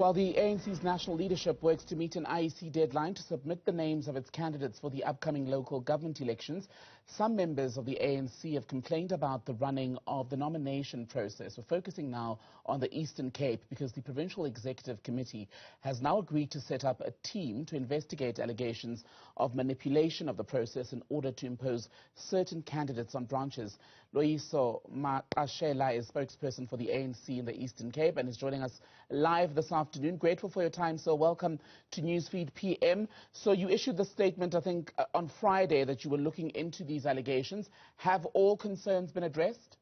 While the ANC's national leadership works to meet an IEC deadline to submit the names of its candidates for the upcoming local government elections, some members of the ANC have complained about the running of the nomination process. We're focusing now on the Eastern Cape because the Provincial Executive Committee has now agreed to set up a team to investigate allegations of manipulation of the process in order to impose certain candidates on branches. Loyiso Magqashela is spokesperson for the ANC in the Eastern Cape and is joining us live this afternoon. Grateful for your time, so welcome to Newsfeed PM. So you issued the statement, I think, on Friday that you were looking into these allegations. Have all concerns been addressed?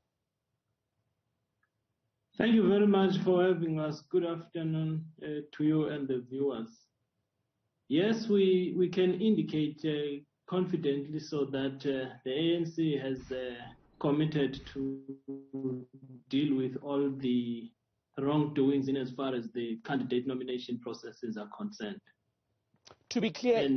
Thank you very much for having us. Good afternoon to you and the viewers. Yes, we can indicate confidently so that the ANC has committed to deal with all the wrongdoings in as far as the candidate nomination processes are concerned. To be clear,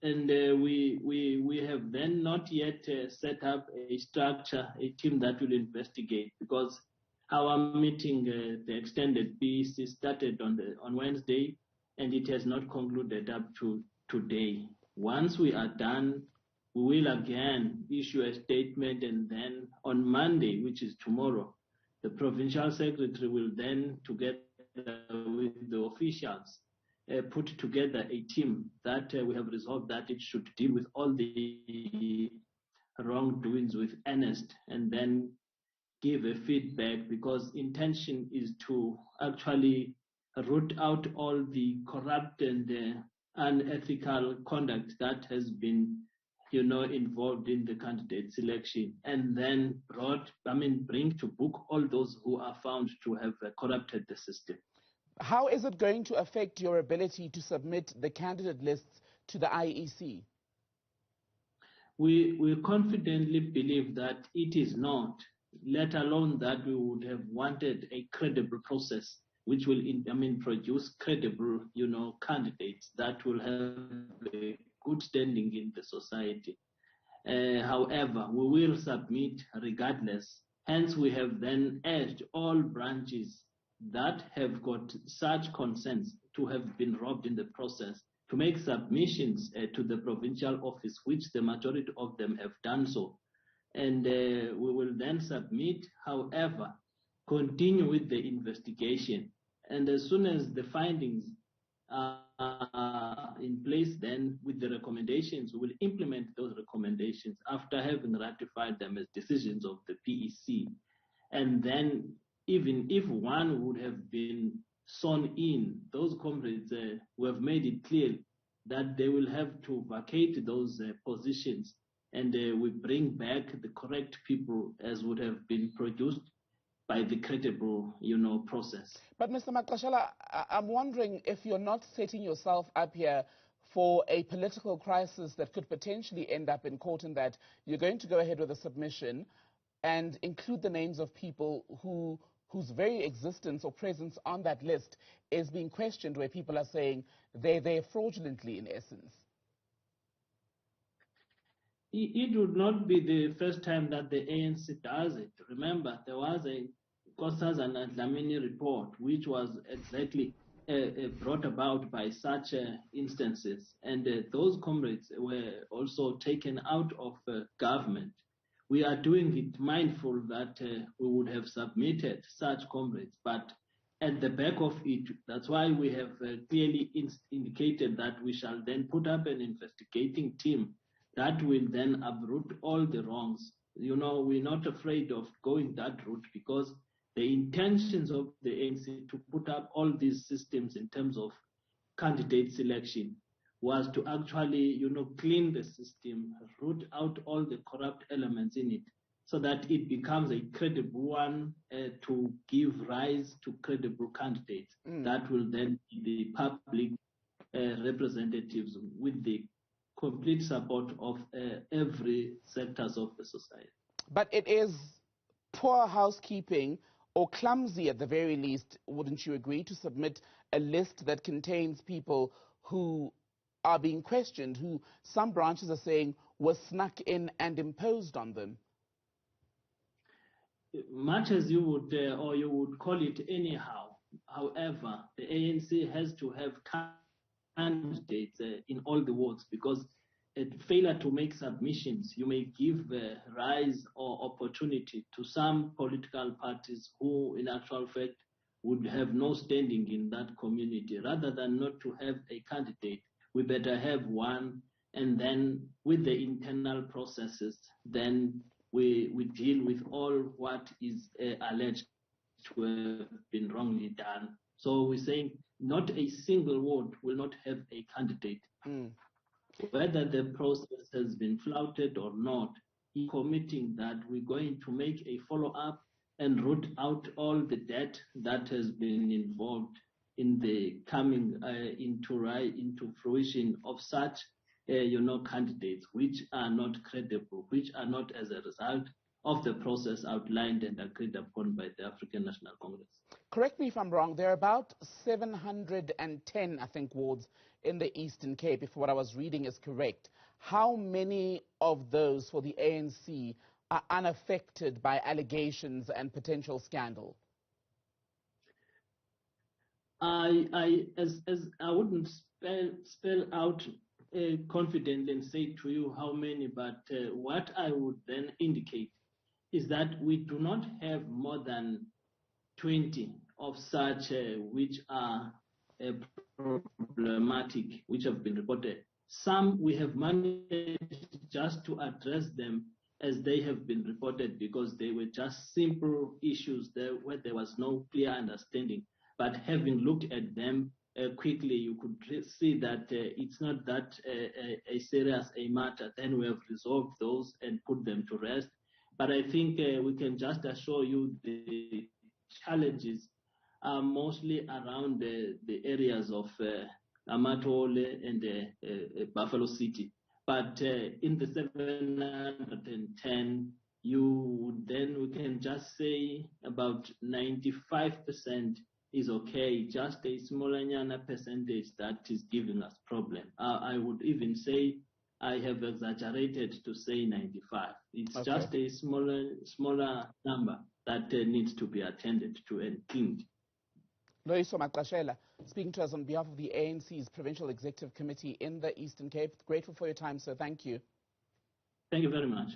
we have then not yet set up a structure, a team that will investigate, because our meeting, the extended PEC, started on Wednesday, and it has not concluded up to today. Once we are done, we will again issue a statement, and then on Monday, which is tomorrow, the Provincial Secretary will then, together with the officials, put together a team that we have resolved that it should deal with all the wrongdoings with earnest and then give a feedback, because intention is to actually root out all the corrupt and unethical conduct that has been involved in the candidate selection, and then bring to book all those who are found to have corrupted the system. How is it going to affect your ability to submit the candidate lists to the IEC? We confidently believe that it is not, let alone that we would have wanted a credible process which will produce credible candidates that will have a good standing in the society. However, we will submit regardless. Hence, we have then urged all branches that have got such concerns to have been robbed in the process to make submissions to the provincial office, which the majority of them have done so. And we will then submit, however, continue with the investigation. And as soon as the findings are in place, then with the recommendations, we will implement those recommendations after having ratified them as decisions of the PEC. And then even if one would have been sworn in, those comrades who have made it clear that they will have to vacate those positions, and we bring back the correct people as would have been produced by the credible, process. But Mr. Magqashela, I'm wondering if you're not setting yourself up here for a political crisis that could potentially end up in court, in that you're going to go ahead with a submission and include the names of people whose very existence or presence on that list is being questioned, where people are saying they're there fraudulently, in essence. It would not be the first time that the ANC does it. Remember, there was a Kostas and Dlamini report, which was exactly brought about by such instances. And those comrades were also taken out of government. We are doing it mindful that we would have submitted such comrades, but at the back of it, that's why we have clearly indicated that we shall then put up an investigating team that will then uproot all the wrongs. We're not afraid of going that route, because the intentions of the ANC to put up all these systems in terms of candidate selection was to actually, clean the system, root out all the corrupt elements in it, so that it becomes a credible one to give rise to credible candidates that will then be the public representatives with the complete support of every sectors of the society. But it is poor housekeeping, or clumsy at the very least, wouldn't you agree, to submit a list that contains people who are being questioned, who some branches are saying were snuck in and imposed on them? Much as you would, or you would call it anyhow, However, the ANC has to have candidates in all the wards, because a failure to make submissions, you may give rise or opportunity to some political parties who, in actual fact, would have no standing in that community. Rather than not to have a candidate, we better have one, and then with the internal processes, then we deal with all what is alleged to have been wrongly done. So we're saying not a single ward will not have a candidate. Whether the process has been flouted or not, committing that we're going to make a follow-up and root out all the debt that has been involved in the coming into fruition of such candidates which are not credible, which are not as a result of the process outlined and agreed upon by the African National Congress. Correct me if I'm wrong, there are about 710, I think, wards in the Eastern Cape, if what I was reading is correct. How many of those for the ANC are unaffected by allegations and potential scandal? I wouldn't spell out confidently and say to you how many, but what I would then indicate is that we do not have more than 20 of such which are problematic, which have been reported. Some we have managed just to address them as they have been reported, because they were just simple issues there where there was no clear understanding. But having looked at them quickly, you could see that it's not that a serious a matter. Then we have resolved those and put them to rest. But I think we can just assure you the challenges are mostly around the areas of Amatole and Buffalo City. But in the 710, we can just say about 95% is okay, just a smaller percentage that is giving us problem. I would even say I have exaggerated to say 95. It's okay. Just a smaller number that needs to be attended to and cleaned. Loyiso Magqashela, speaking to us on behalf of the ANC's Provincial Executive Committee in the Eastern Cape. Grateful for your time, sir. Thank you. Thank you very much.